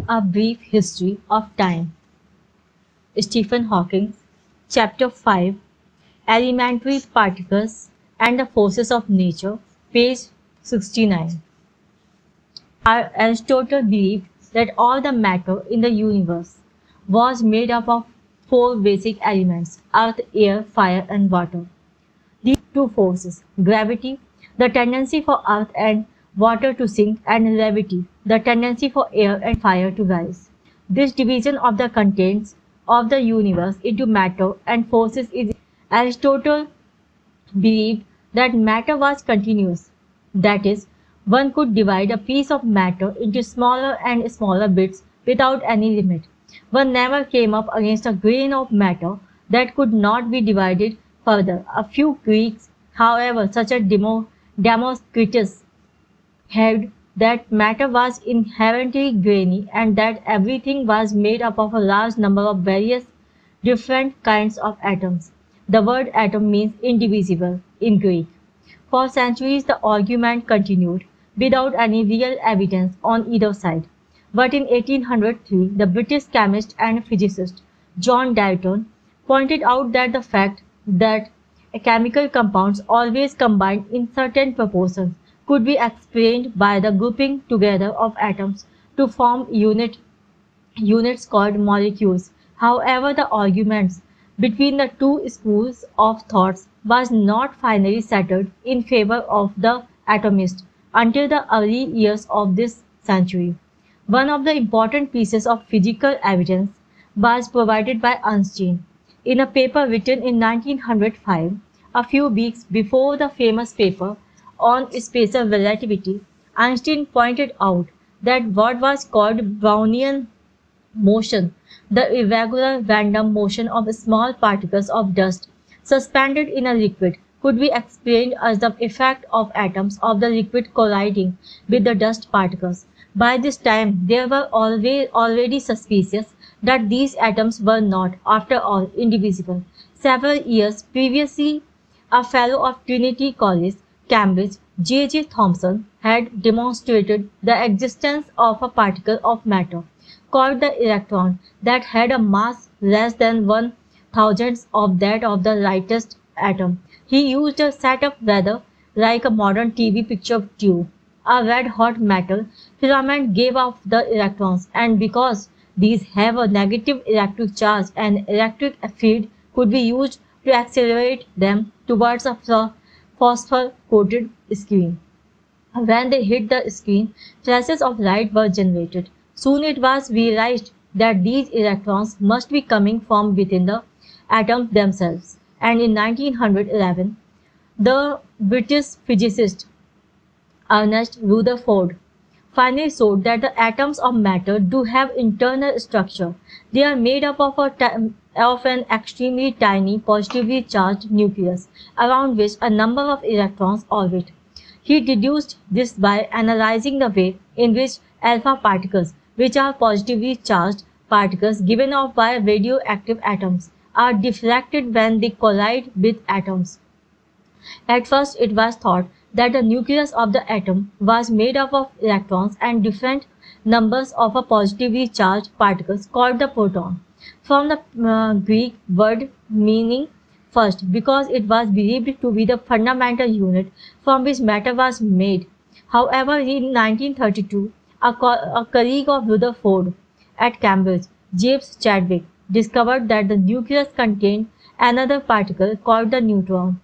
A Brief History of Time. Stephen Hawking. Chapter 5. Elementary Particles and the Forces of Nature. Page 69. Aristotle believed that all the matter in the universe was made up of four basic elements: earth, air, fire, and water. These two forces, gravity, the tendency for earth and water to sink, and levity, the tendency for air and fire to rise. This division of the contents of the universe into matter and forces is Aristotle believed that matter was continuous. That is, one could divide a piece of matter into smaller and smaller bits without any limit. One never came up against a grain of matter that could not be divided further. A few Greeks, however, such as Democritus, held that matter was inherently grainy and that everything was made up of a large number of various different kinds of atoms. The word atom means indivisible in Greek. For centuries the argument continued, without any real evidence on either side. But in 1803 the British chemist and physicist John Dalton pointed out that the fact that chemical compounds always combine in certain proportions could be explained by the grouping together of atoms to form units called molecules. However, the arguments between the two schools of thought was not finally settled in favor of the atomist until the early years of this century. One of the important pieces of physical evidence was provided by Einstein. In a paper written in 1905, a few weeks before the famous paper on special relativity, Einstein pointed out that what was called Brownian motion, the irregular random motion of small particles of dust suspended in a liquid, could be explained as the effect of atoms of the liquid colliding with the dust particles. By this time, there were already suspicious that these atoms were not, after all, indivisible. Several years previously, a fellow of Trinity College, Cambridge, J. Thomson, had demonstrated the existence of a particle of matter, called the electron, that had a mass less than 1/1000th of that of the lightest atom. He used a setup rather like a modern TV picture tube. A red-hot metal filament gave off the electrons, and because these have a negative electric charge, an electric field could be used to accelerate them towards a phosphor-coated screen. When they hit the screen, flashes of light were generated. Soon it was realized that these electrons must be coming from within the atoms themselves, and in 1911, the British physicist Ernest Rutherford finally showed that the atoms of matter do have internal structure. They are made up of an extremely tiny positively charged nucleus around which a number of electrons orbit. He deduced this by analyzing the way in which alpha particles, which are positively charged particles given off by radioactive atoms, are deflected when they collide with atoms. At first it was thought that the nucleus of the atom was made up of electrons and different numbers of a positively charged particles called the proton, from the Greek word meaning first, because it was believed to be the fundamental unit from which matter was made. However, in 1932, a colleague of Rutherford at Cambridge, James Chadwick, discovered that the nucleus contained another particle called the neutron,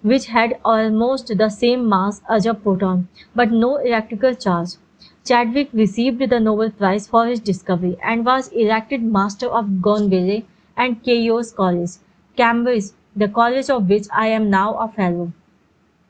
which had almost the same mass as a proton, but no electrical charge. Chadwick received the Nobel Prize for his discovery and was elected Master of Gonville and Keios College, Cambridge, the college of which I am now a fellow.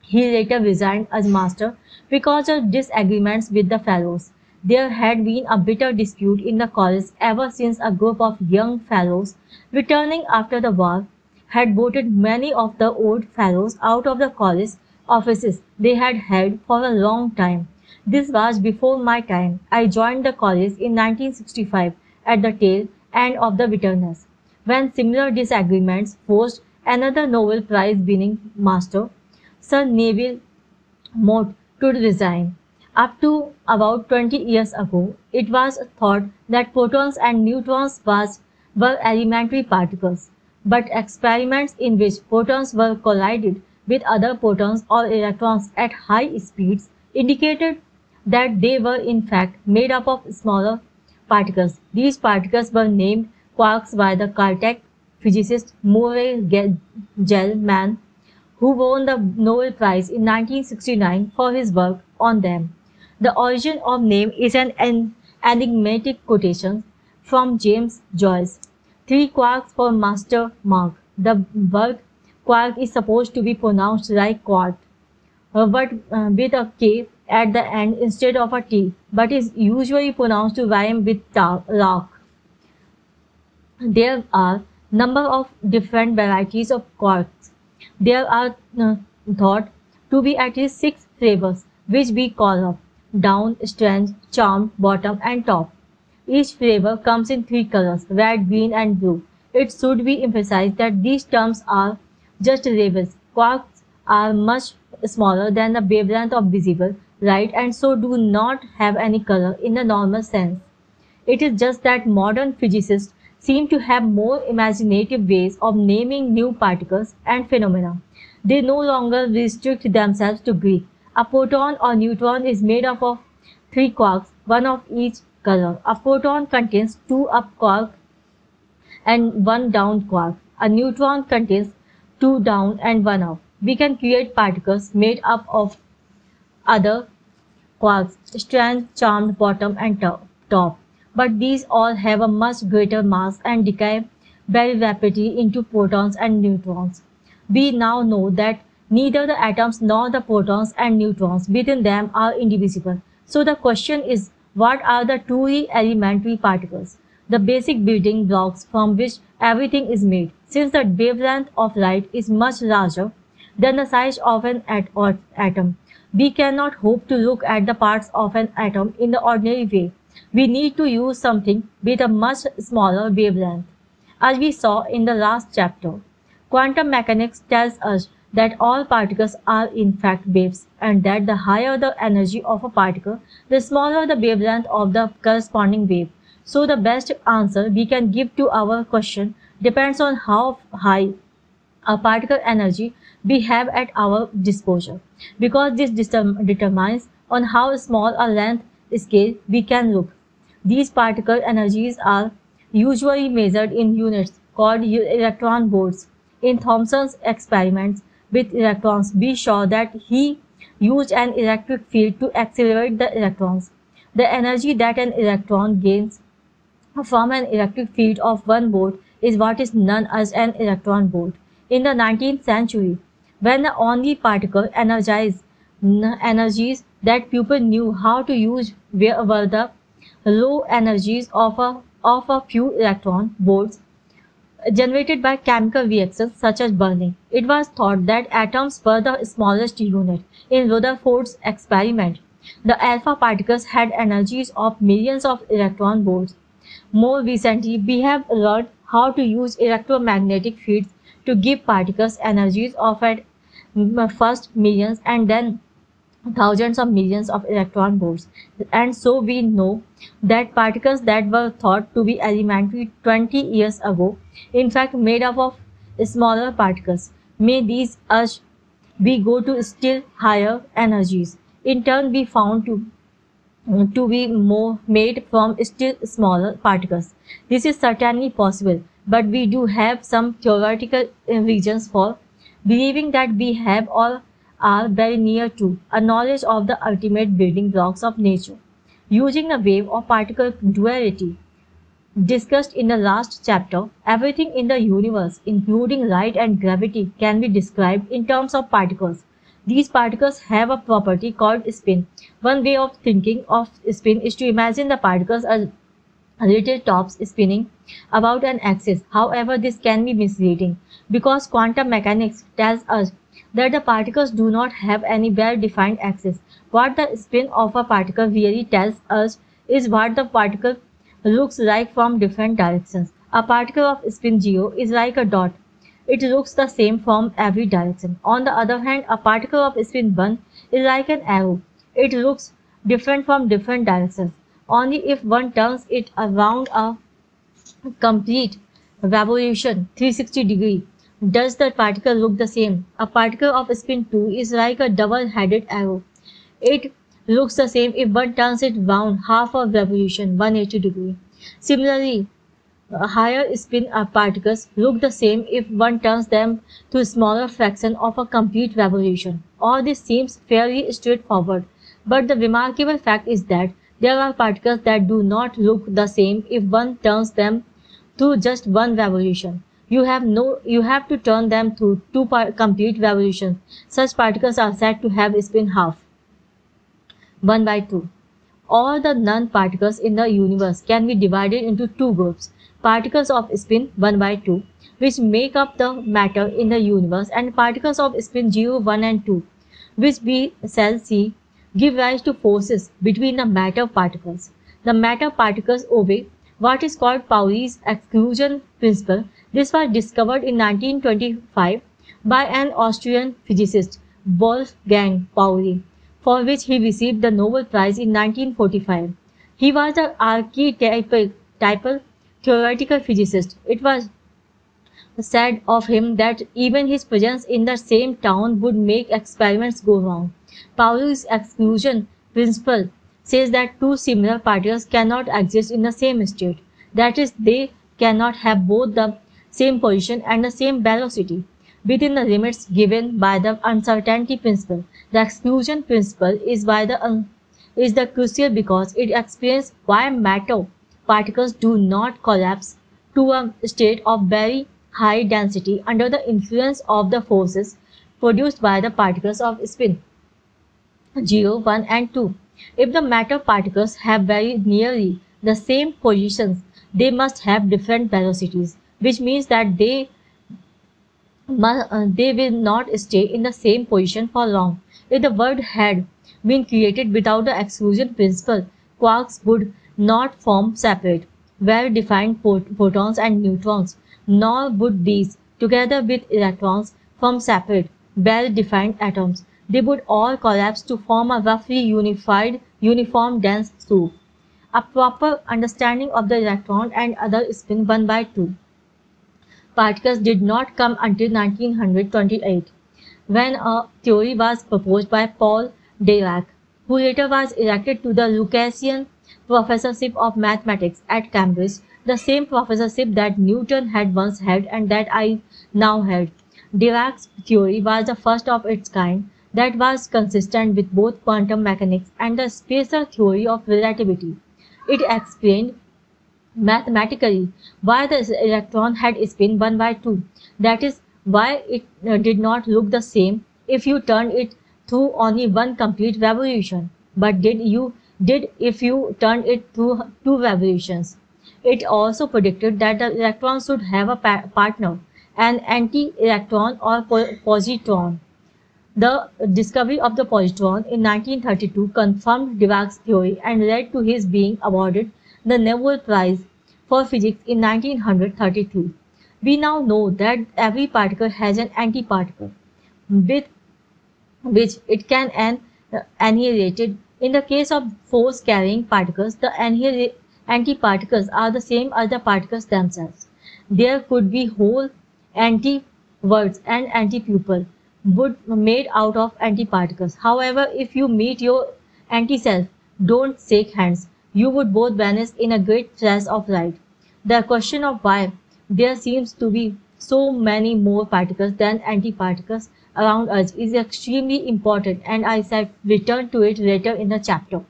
He later resigned as master because of disagreements with the fellows. There had been a bitter dispute in the college ever since a group of young fellows, returning after the war, had voted many of the old fellows out of the college offices they had held for a long time. This was before my time. I joined the college in 1965 at the tail end of the bitterness, when similar disagreements forced another Nobel Prize winning master, Sir Neville Mott, to resign. Up to about 20 years ago, it was thought that protons and neutrons were elementary particles, but experiments in which protons were collided with other protons or electrons at high speeds indicated that they were in fact made up of smaller particles. These particles were named quarks by the Caltech physicist Murray Gell-Mann, who won the Nobel Prize in 1969 for his work on them. The origin of name is an enigmatic quotation from James Joyce. Three quarks for master mark. The word quark is supposed to be pronounced like quart, but with a K at the end instead of a T, but is usually pronounced to rhyme with rock. There are number of different varieties of quarks. There are thought to be at least 6 flavors, which we call up, down, strange, charmed, bottom, and top. Each flavor comes in 3 colors, red, green, and blue. It should be emphasized that these terms are just labels. Quarks are much smaller than the wavelength of visible light and so do not have any color in the normal sense. It is just that modern physicists seem to have more imaginative ways of naming new particles and phenomena. They no longer restrict themselves to Greek. A proton or neutron is made up of 3 quarks, one of each color. A proton contains 2 up quarks and 1 down quark. A neutron contains 2 down and 1 up. We can create particles made up of other quarks, strange, charmed, bottom, and top. But these all have a much greater mass and decay very rapidly into protons and neutrons. We now know that neither the atoms nor the protons and neutrons within them are indivisible. So the question is, what are the truly elementary particles? The basic building blocks from which everything is made. Since the wavelength of light is much larger than the size of an atom, we cannot hope to look at the parts of an atom in the ordinary way. We need to use something with a much smaller wavelength. As we saw in the last chapter, quantum mechanics tells us that all particles are in fact waves and that the higher the energy of a particle, the smaller the wavelength of the corresponding wave. So the best answer we can give to our question depends on how high a particle energy we have at our disposal, because this determines on how small a length scale we can look. These particle energies are usually measured in units called electron volts. In Thomson's experiments with electrons, we saw that he used an electric field to accelerate the electrons. The energy that an electron gains from an electric field of 1 volt is what is known as an electron volt. In the 19th century, when the only particle energies that people knew how to use were the low energies of a few electron volts generated by chemical reactions such as burning. It was thought that atoms were the smallest unit. In Rutherford's experiment, the alpha particles had energies of millions of electron volts. More recently, we have learned how to use electromagnetic fields to give particles energies of at first millions and then thousands of millions of electron volts. And so we know that particles that were thought to be elementary 20 years ago, in fact made up of smaller particles. May these as we go to still higher energies, in turn be found to be more made from still smaller particles. This is certainly possible, but we do have some theoretical reasons for believing that we have or are very near to a knowledge of the ultimate building blocks of nature. Using the wave or particle duality discussed in the last chapter, everything in the universe, including light and gravity, can be described in terms of particles. These particles have a property called spin. One way of thinking of spin is to imagine the particles as little tops spinning about an axis. However, this can be misleading because quantum mechanics tells us that the particles do not have any well-defined axis. What the spin of a particle really tells us is what the particle looks like from different directions. A particle of spin 0 is like a dot. It looks the same from every direction. On the other hand, a particle of spin 1 is like an arrow. It looks different from different directions. Only if one turns it around a complete revolution 360-degree does the particle look the same. A particle of spin 2 is like a double-headed arrow. It looks the same if one turns it round half a revolution 180-degree. Similarly, higher spin particles look the same if one turns them to a smaller fraction of a complete revolution. All this seems fairly straightforward, but the remarkable fact is that there are particles that do not look the same if one turns them to just one revolution. You have to turn them to two complete revolutions. Such particles are said to have spin half 1 by 2. All the non-particles in the universe can be divided into two groups: particles of spin 1 by 2, which make up the matter in the universe, and particles of spin 0, 1 and 2, which we shall see give rise to forces between the matter particles. The matter particles obey what is called Pauli's exclusion principle. This was discovered in 1925 by an Austrian physicist, Wolfgang Pauli, for which he received the Nobel Prize in 1945. He was the archetypal theoretical physicist. It was said of him that even his presence in the same town would make experiments go wrong. Pauli's exclusion principle says that two similar particles cannot exist in the same state. That is, they cannot have both the same position and the same velocity within the limits given by the uncertainty principle. The exclusion principle is the crucial because it explains why matter particles do not collapse to a state of very high density under the influence of the forces produced by the particles of spin 0, 1 and 2. If the matter particles have very nearly the same positions, they must have different velocities, which means that they will not stay in the same position for long. If the world had been created without the exclusion principle, quarks would not form separate, well-defined protons and neutrons, nor would these, together with electrons, form separate, well-defined atoms. They would all collapse to form a roughly uniform dense soup. A proper understanding of the electron and other spin 1 by 2 particles did not come until 1928, when a theory was proposed by Paul Dirac, who later was elected to the Lucasian Professorship of Mathematics at Cambridge, the same professorship that Newton had once had and that I now had. Dirac's theory was the first of its kind that was consistent with both quantum mechanics and the special theory of relativity. It explained mathematically why the electron had spin 1 by 2. That is why it did not look the same if you turned it through only one complete revolution, but did if you turned it through two revolutions. It also predicted that the electron should have a partner, an anti-electron or positron. The discovery of the positron in 1932 confirmed Dirac's theory and led to his being awarded the Nobel Prize for Physics in 1933. We now know that every particle has an antiparticle, with which it can annihilated. In the case of force-carrying particles, the antiparticles are the same as the particles themselves. There could be whole anti-worlds and anti-pupil made out of antiparticles. However, if you meet your anti-self, don't shake hands. You would both vanish in a great flash of light. The question of why there seems to be so many more particles than antiparticles around us is extremely important, and I shall return to it later in the chapter.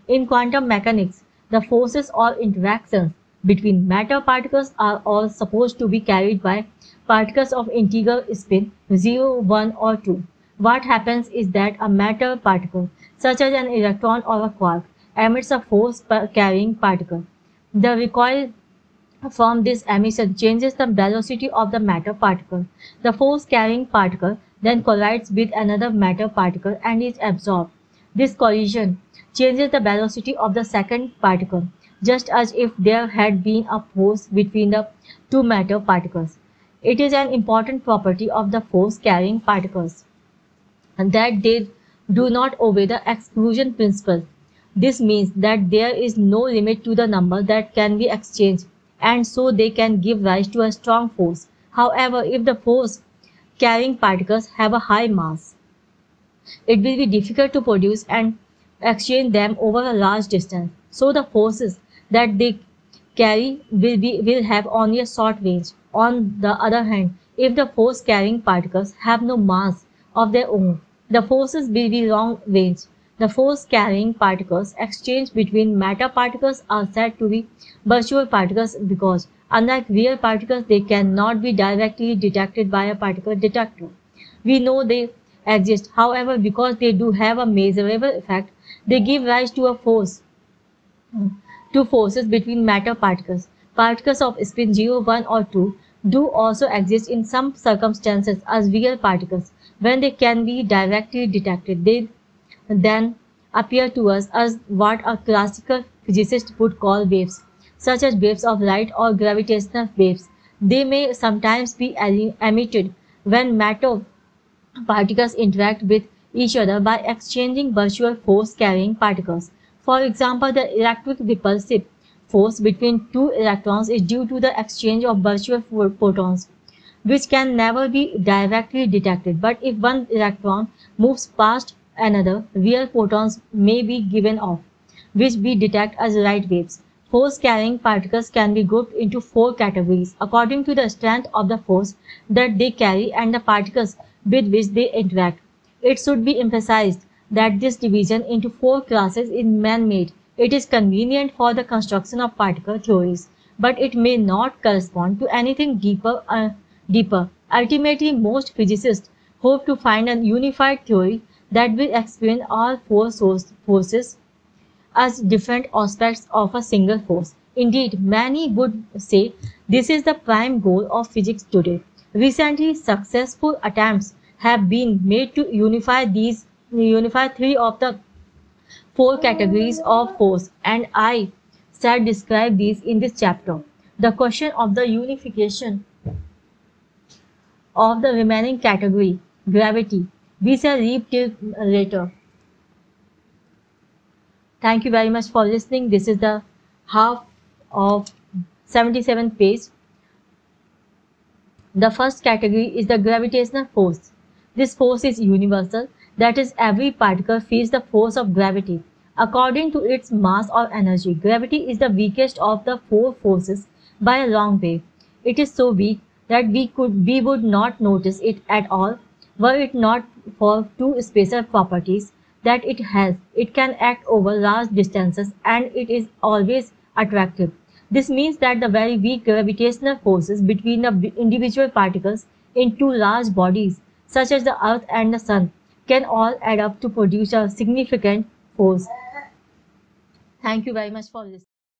In quantum mechanics, the forces or interactions between matter particles are all supposed to be carried by particles of integer spin 0, 1 or 2. What happens is that a matter particle, such as an electron or a quark, emits a force-carrying particle. The recoil from this emission changes the velocity of the matter particle. The force-carrying particle then collides with another matter particle and is absorbed. This collision changes the velocity of the second particle, just as if there had been a force between the two matter particles. It is an important property of the force-carrying particles that they do not obey the exclusion principle. This means that there is no limit to the number that can be exchanged, and so they can give rise to a strong force. However, if the force carrying particles have a high mass, it will be difficult to produce and exchange them over a large distance. So the forces that they carry will have only a short range. On the other hand, if the force carrying particles have no mass of their own, the forces will be long range. The force carrying particles exchange between matter particles are said to be virtual particles because, unlike real particles, they cannot be directly detected by a particle detector. We know they exist, however, because they do have a measurable effect, they give rise to a force to forces between matter particles. Particles of spin 0, 1 or 2 do also exist in some circumstances as real particles. When they can be directly detected, they then appear to us as what a classical physicist would call waves, such as waves of light or gravitational waves. They may sometimes be emitted when matter particles interact with each other by exchanging virtual force carrying particles. For example, the electric repulsive force between two electrons is due to the exchange of virtual photons, which can never be directly detected. But if one electron moves past another, real photons may be given off, which we detect as light waves. Force carrying particles can be grouped into four categories according to the strength of the force that they carry and the particles with which they interact. It should be emphasized that this division into four classes is man-made. It is convenient for the construction of particle theories, but it may not correspond to anything deeper. Ultimately, most physicists hope to find a unified theory that will explain all four forces as different aspects of a single force. Indeed, many would say this is the prime goal of physics today. Recently, successful attempts have been made to unify three of the four categories of force, and I shall describe these in this chapter. The question of the unification of the remaining category, gravity, we shall leave till later. Thank you very much for listening. This is the half of 77th page. The first category is the gravitational force. This force is universal, that is, every particle feels the force of gravity according to its mass or energy. Gravity is the weakest of the four forces by a long way. It is so weak that we would not notice it at all were it not for two special properties that it has. It can act over large distances and it is always attractive. This means that the very weak gravitational forces between the individual particles in two large bodies, such as the Earth and the Sun, can all add up to produce a significant force. Thank you very much for listening.